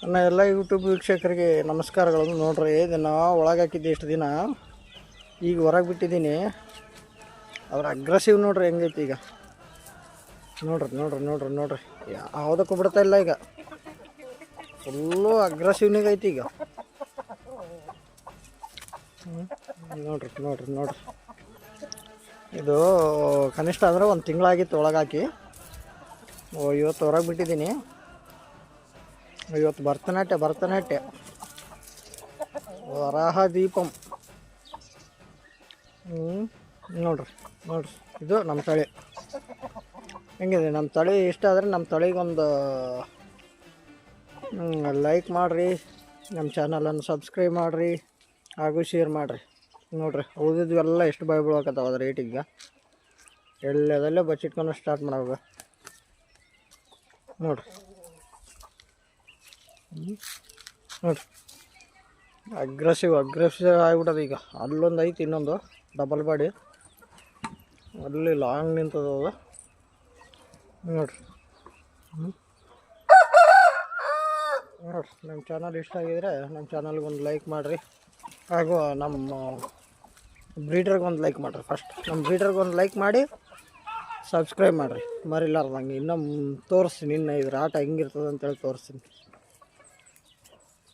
ನನ್ನ ಎಲ್ಲ ಯೂಟ್ಯೂಬ್ ವೀಕ್ಷಕರಿಗೆ ನಮಸ್ಕಾರಗಳನ್ನು. ನೋಡ್ರಿ, ಇದನ್ನು ಒಳಗೆ ಹಾಕಿದ್ದೆ ಇಷ್ಟು ದಿನ, ಈಗ ಹೊರಗೆ ಬಿಟ್ಟಿದ್ದೀನಿ. ಅದ್ರ ಅಗ್ರೆಸಿವ್ ನೋಡ್ರಿ ಹೆಂಗೈತಿ ಈಗ. ನೋಡ್ರಿ ಯಾವುದಕ್ಕೂ ಬಿಡ್ತಾ ಇಲ್ಲ ಈಗ. ಫುಲ್ಲು ಅಗ್ರೆಸಿವ್ನಾಗ ಐತಿ ಈಗ. ನೋಡ್ರಿ ಇದು ಕನಿಷ್ಠ ಅಂದರೆ ಒಂದು ತಿಂಗಳಾಗಿತ್ತು ಒಳಗಾಕಿ. ಇವತ್ತು ಹೊರಗೆ ಬಿಟ್ಟಿದ್ದೀನಿ. ಇವತ್ತು ಭರತನಾಟ್ಯ ವರಾಹ ದೀಪಂ. ನೋಡ್ರಿ ಇದು ನಮ್ಮ ತಳಿ ಹೆಂಗಿದೆ. ನಮ್ಮ ತಳಿ ಇಷ್ಟ ಆದರೆ ನಮ್ಮ ತಳಿಗೊಂದು ಲೈಕ್ ಮಾಡಿರಿ, ನಮ್ಮ ಚಾನಲನ್ನು ಸಬ್ಸ್ಕ್ರೈಬ್ ಮಾಡಿರಿ, ಹಾಗೂ ಶೇರ್ ಮಾಡಿರಿ. ನೋಡ್ರಿ, ಉಳಿದಿದ್ವೆಲ್ಲ ಎಷ್ಟು ಬಾಯ್ ಬೀಳಕತ್ತಾವ ಅದ್ರ ರೇಟಿಗೆ. ಎಲ್ಲದಲ್ಲೇ ಬಚ್ಚಿಟ್ಕೊಂಡು ಸ್ಟಾರ್ಟ್ ಮಾಡೋವಾಗ ನೋಡ್ರಿ ಅಗ್ರೆಸಿವ್ ಆಗಿಬಿಟ್ಟದ ಈಗ. ಅಲ್ಲೊಂದು ಐತಿ, ಇನ್ನೊಂದು ಡಬಲ್ ಬಾಡಿ ಅಲ್ಲಿ ಲಾಂಗ್ ನಿಂತದ ಅದು. ನೋಡ್ರಿ ನಮ್ಮ ಚಾನಲ್ ಇಷ್ಟ ಆಗಿದ್ರೆ ನಮ್ಮ ಚಾನಲ್ಗೆ ಒಂದು ಲೈಕ್ ಮಾಡಿರಿ, ಹಾಗೂ ನಮ್ಮ ಬ್ರೀಡರ್ಗೆ ಒಂದು ಲೈಕ್ ಮಾಡಿರಿ. ಫಸ್ಟ್ ನಮ್ಮ ಬ್ರೀಡರ್ಗೆ ಒಂದು ಲೈಕ್ ಮಾಡಿ ಸಬ್ಸ್ಕ್ರೈಬ್ ಮಾಡಿರಿ ಮರಿಲಾರ್ದಂಗೆ. ಇನ್ನೂ ತೋರಿಸ್ತೀನಿ, ಇನ್ನು ಇದ್ರ ಆಟ ಹೆಂಗಿರ್ತದೆ ಅಂತೇಳಿ ತೋರಿಸ್ತೀನಿ.